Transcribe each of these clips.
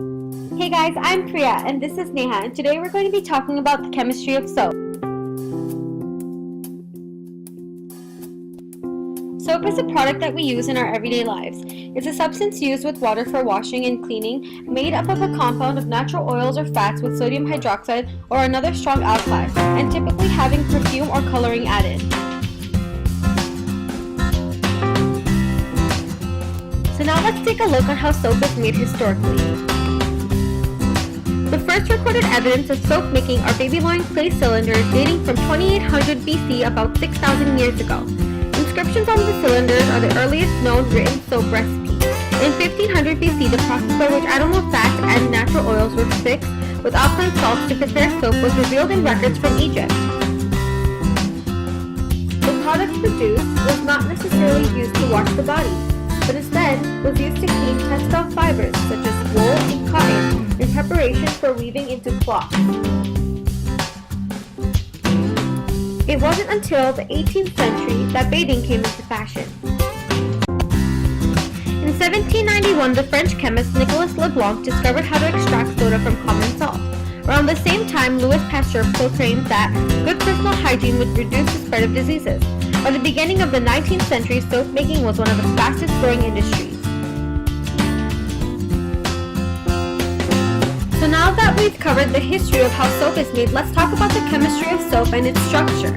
Hey guys, I'm Priya and this is Neha, and today we're going to be talking about the chemistry of soap. Soap is a product that we use in our everyday lives. It's a substance used with water for washing and cleaning, made up of a compound of natural oils or fats with sodium hydroxide or another strong alkali, and typically having perfume or coloring added. So now let's take a look at how soap is made historically. The first recorded evidence of soap making are Babylonian clay cylinders dating from 2800 BC, about 6,000 years ago. Inscriptions on the cylinders are the earliest known written soap recipe. In 1500 BC, the process by which animal fats and natural oils were fixed with alkaline salts to prepare soap was revealed in records from Egypt. The product produced was not necessarily used to wash the body, but instead was used to clean textile fibers such as wool and cotton in preparation for weaving into cloth. It wasn't until the 18th century that bathing came into fashion. In 1791, the French chemist Nicolas Leblanc discovered how to extract soda from common salt. Around the same time, Louis Pasteur proclaimed that good personal hygiene would reduce the spread of diseases. By the beginning of the 19th century, soap making was one of the fastest growing industries. So now that we've covered the history of how soap is made, let's talk about the chemistry of soap and its structure.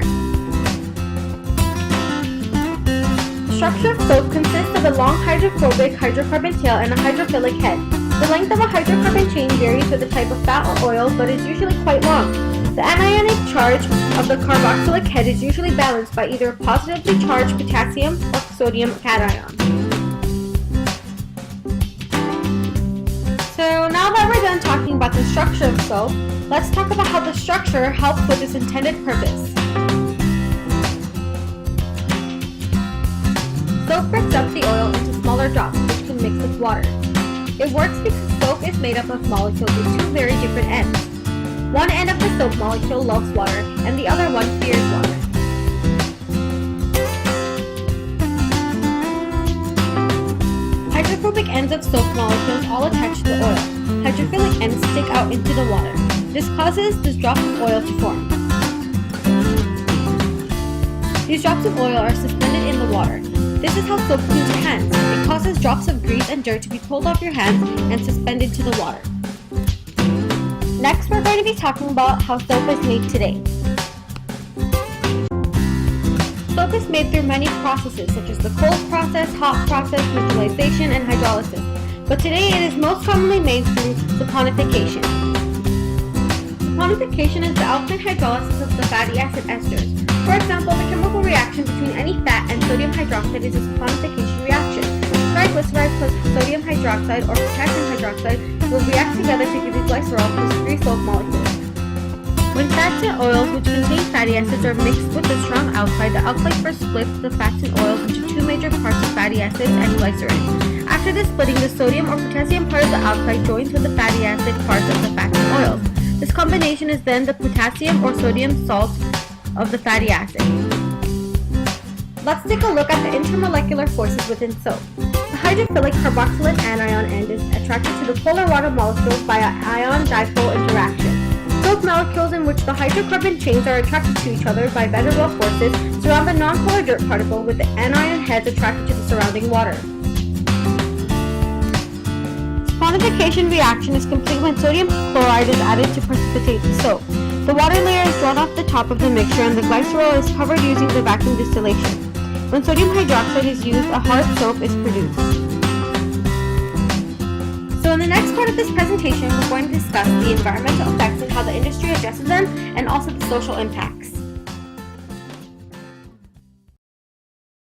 The structure of soap consists of a long hydrophobic hydrocarbon tail and a hydrophilic head. The length of a hydrocarbon chain varies with the type of fat or oil, but is usually quite long. The anionic charge of the carboxylic head is usually balanced by either a positively charged potassium or sodium cation. So now that we're done talking about the structure of soap, let's talk about how the structure helps with its intended purpose. Soap breaks up the oil into smaller drops which can mix with water. It works because soap is made up of molecules with two very different ends. One end of the soap molecule loves water and the other one fears water. Hydrophobic ends of soap molecules all attach to the oil. Hydrophilic ends stick out into the water. This causes these drops of oil to form. These drops of oil are suspended in the water. This is how soap cleans your hands. It causes drops of grease and dirt to be pulled off your hands and suspended to the water. Next, we're going to be talking about how soap is made today. Soap is made through many processes such as the cold process, hot process, neutralization, and hydrolysis. But today it is most commonly made through saponification. Saponification is the alkaline hydrolysis of the fatty acid esters. For example, the chemical reaction between any fat and sodium hydroxide is a saponification reaction. Triglyceride plus sodium hydroxide or potassium hydroxide will react together to give you glycerol plus 3 soap molecules. When fats and oils which contain fatty acids are mixed with a strong alkali, the alkali first splits the fats and oils into two major parts of fatty acids and glycerin. After the splitting, the sodium or potassium part of the alkali joins with the fatty acid parts of the fats and oils. This combination is then the potassium or sodium salt of the fatty acid. Let's take a look at the intermolecular forces within soap. The hydrophilic carboxylate anion end is attracted to the polar water molecules by an ion-dipole interaction. Soap molecules in which the hydrocarbon chains are attracted to each other by van der Waals forces surround the nonpolar dirt particle with the anion heads attracted to the surrounding water. Saponification reaction is complete when sodium chloride is added to precipitate the soap. The water layer is drawn off the top of the mixture and the glycerol is covered using the vacuum distillation. When sodium hydroxide is used, a hard soap is produced. So in the next part of this presentation, we're going to discuss the environmental effects and how the industry addresses them, and also the social impacts.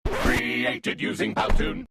Created using Powtoon.